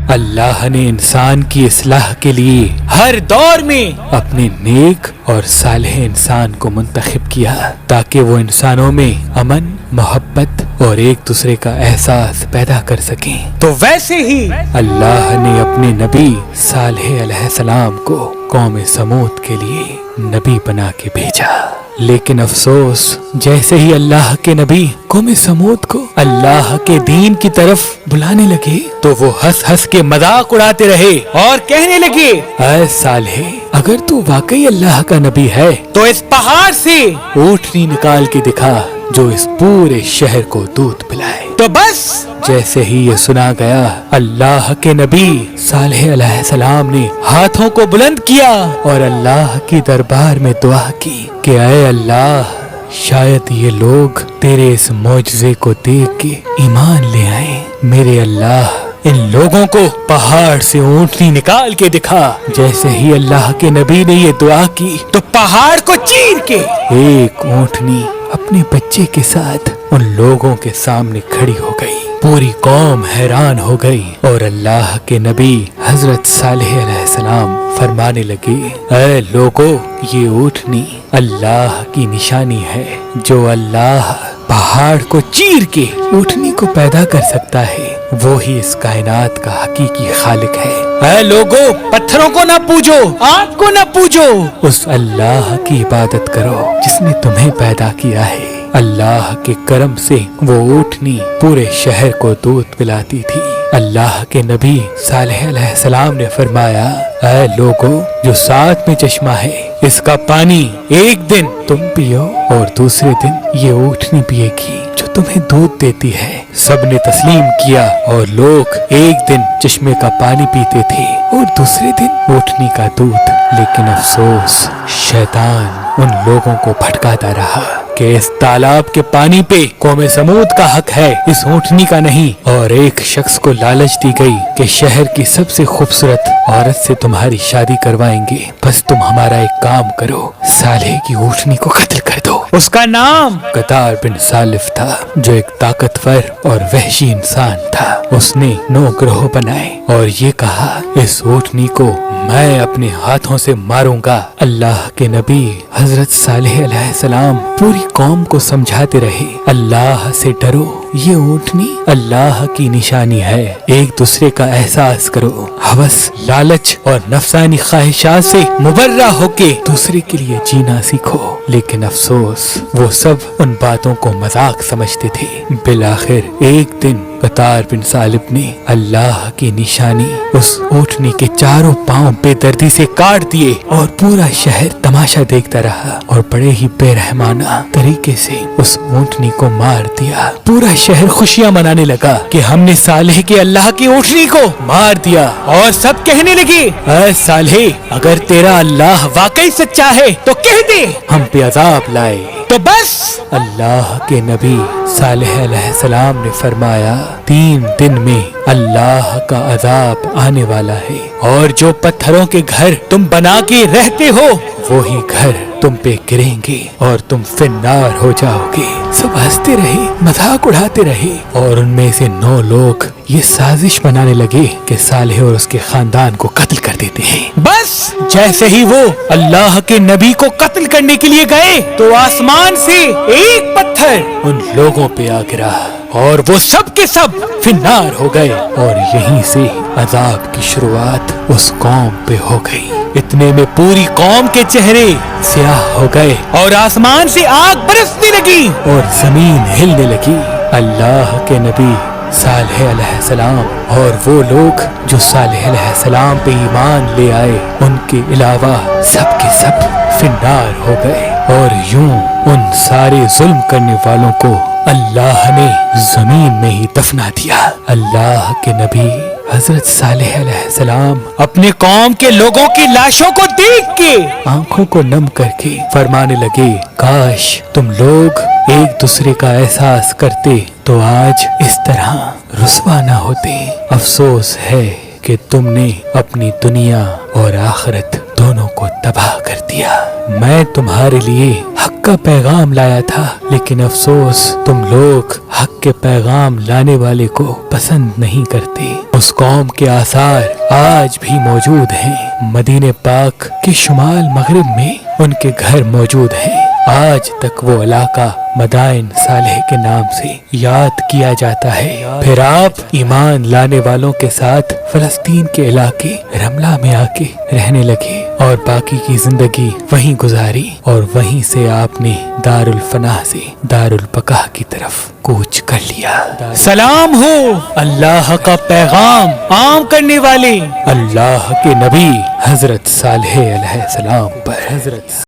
اللہ نے انسان کی اصلاح کے لیے ہر دور میں اپنے نیک اور صالح انسان کو منتخب کیا تاکہ وہ انسانوں میں امن، محبت اور ایک دوسرے کا احساس پیدا کر سکیں۔ تو ویسے ہی اللہ نے اپنے نبی صالح علیہ السلام کو قوم سمود کے لیے نبی بنا کے بھیجا، لیکن افسوس جیسے ہی اللہ کے نبی قوم سمود کو اللہ کے دین کی طرف بلانے لگے تو وہ ہنس ہنس کے مذاق اڑاتے رہے اور کہنے لگے، اے صالح، اگر تو واقعی اللہ کا نبی ہے تو اس پہاڑ سے اونٹنی نکال کے دکھا جو اس پورے شہر کو دودھ پلائے۔ تو بس جیسے ہی یہ سنا گیا، اللہ کے نبی صالح علیہ السلام نے ہاتھوں کو بلند کیا اور اللہ کی دربار میں دعا کی کہ اے اللہ، شاید یہ لوگ تیرے اس معجزے کو دیکھ کے ایمان لے آئیں۔ میرے اللہ، ان لوگوں کو پہاڑ سے اونٹنی نکال کے دکھا۔ جیسے ہی اللہ کے نبی نے یہ دعا کی تو پہاڑ کو چیر کے ایک اونٹنی اپنے بچے کے ساتھ ان لوگوں کے سامنے کھڑی ہو گئی۔ پوری قوم حیران ہو گئی اور اللہ کے نبی حضرت صالح علیہ السلام فرمانے لگے، اے لوگو، یہ اونٹنی اللہ کی نشانی ہے۔ جو اللہ پہاڑ کو چیر کے اونٹنی کو پیدا کر سکتا ہے، وہی اس کائنات کا حقیقی خالق ہے۔ اے لوگو، پتھروں کو نہ پوجو، آگ کو نہ پوجو، اس اللہ کی عبادت کرو جس نے تمہیں پیدا کیا ہے۔ اللہ کے کرم سے وہ اونٹنی پورے شہر کو دودھ پلاتی تھی۔ اللہ کے نبی صالح علیہ السلام نے فرمایا، اے لوگو، جو ساتھ میں چشمہ ہے، اس کا پانی ایک دن تم پیو اور دوسرے دن یہ اونٹنی پیے گی جو تمہیں دودھ دیتی ہے۔ سب نے تسلیم کیا اور لوگ ایک دن چشمے کا پانی پیتے تھے اور دوسرے دن اونٹنی کا دودھ۔ لیکن افسوس، شیطان ان لوگوں کو بھٹکاتا رہا کہ اس تالاب کے پانی پہ قوم سمود کا حق ہے، اس اونٹنی کا نہیں۔ اور ایک شخص کو لالچ دی گئی کہ شہر کی سب سے خوبصورت عورت سے تمہاری شادی کروائیں گے، بس تم ہمارا ایک کام کرو، صالح کی اونٹنی کو قتل کر دو۔ اس کا نام قطار بن سالف تھا، جو ایک طاقتور اور وحشی انسان تھا۔ اس نے 9 گروہ بنائے اور یہ کہا، اس اونٹنی کو میں اپنے ہاتھوں سے ماروں گا۔ اللہ کے نبی حضرت صالح علیہ السلام پوری قوم کو سمجھاتے رہے، اللہ سے ڈرو، یہ اونٹنی اللہ کی نشانی ہے، ایک دوسرے کا احساس کرو، ہوس، لالچ اور نفسانی خواہشات سے مبرہ ہو کے دوسرے کے لیے جینا سیکھو۔ لیکن افسوس، وہ سب ان باتوں کو مذاق سمجھتے تھے۔ بالآخر ایک دن قطار بن سالف نے اللہ کی نشانی اس اونٹنی کے چاروں پاؤں بے دردی سے کاٹ دیے اور پورا شہر تماشا دیکھتا رہا اور بڑے ہی بے رحمانہ طریقے سے اس اونٹنی کو مار دیا۔ پورا شہر خوشیاں منانے لگا کہ ہم نے صالح کے اللہ کی اونٹنی کو مار دیا، اور سب کہنے لگے، اے صالح، اگر تیرا اللہ واقعی سچا ہے تو کہہ دے ہم پہ عذاب لائے۔ تو بس اللہ کے نبی صالح علیہ السلام نے فرمایا، 3 دن میں اللہ کا عذاب آنے والا ہے، اور جو پتھروں کے گھر تم بنا کے رہتے ہو وہی گھر تم پہ گریں گے اور تم فنار ہو جاؤ گے۔ سب ہنستے رہے، مذاق اڑاتے رہے، اور ان میں سے 9 لوگ یہ سازش بنانے لگے کہ صالح اور اس کے خاندان کو قتل کر دیتے ہیں۔ بس جیسے ہی وہ اللہ کے نبی کو قتل کرنے کے لیے گئے تو آسمان سے ایک پتھر ان لوگوں پہ آ گرا اور وہ سب کے سب فنار ہو گئے، اور یہیں سے عذاب کی شروعات اس قوم پہ ہو گئی۔ اتنے میں پوری قوم کے چہرے سیاہ ہو گئے اور آسمان سے آگ برسنے لگی اور زمین ہلنے لگی۔ اللہ کے نبی صالح علیہ السلام اور وہ لوگ جو صالح علیہ السلام پہ ایمان لے آئے، ان کے علاوہ سب کے سب فنار ہو گئے، اور یوں ان سارے ظلم کرنے والوں کو اللہ نے زمین میں ہی دفنا دیا۔ اللہ کے نبی حضرت صالح علیہ السلام اپنے قوم کے لوگوں کی لاشوں کو دیکھ کے آنکھوں کو نم کر کے فرمانے لگے، کاش تم لوگ ایک دوسرے کا احساس کرتے تو آج اس طرح رسوا نہ ہوتے۔ افسوس ہے کہ تم نے اپنی دنیا اور آخرت دونوں کو تباہ کر دیا۔ میں تمہارے لیے حق کا پیغام لایا تھا، لیکن افسوس تم لوگ حق کے پیغام لانے والے کو پسند نہیں کرتے۔ اس قوم کے آثار آج بھی موجود ہیں۔ مدینہ پاک کے شمال مغرب میں ان کے گھر موجود ہیں۔ آج تک وہ علاقہ مدائن صالح کے نام سے یاد کیا جاتا ہے۔ پھر آپ ایمان لانے والوں کے ساتھ فلسطین کے علاقے رملہ میں آ کے رہنے لگے اور باقی کی زندگی وہیں گزاری، اور وہیں سے آپ نے دار الفناہ سے دار البقاء کی طرف کوچ کر لیا۔ سلام ہو اللہ کا پیغام عام کرنے والے اللہ کے نبی حضرت صالح علیہ السلام پر۔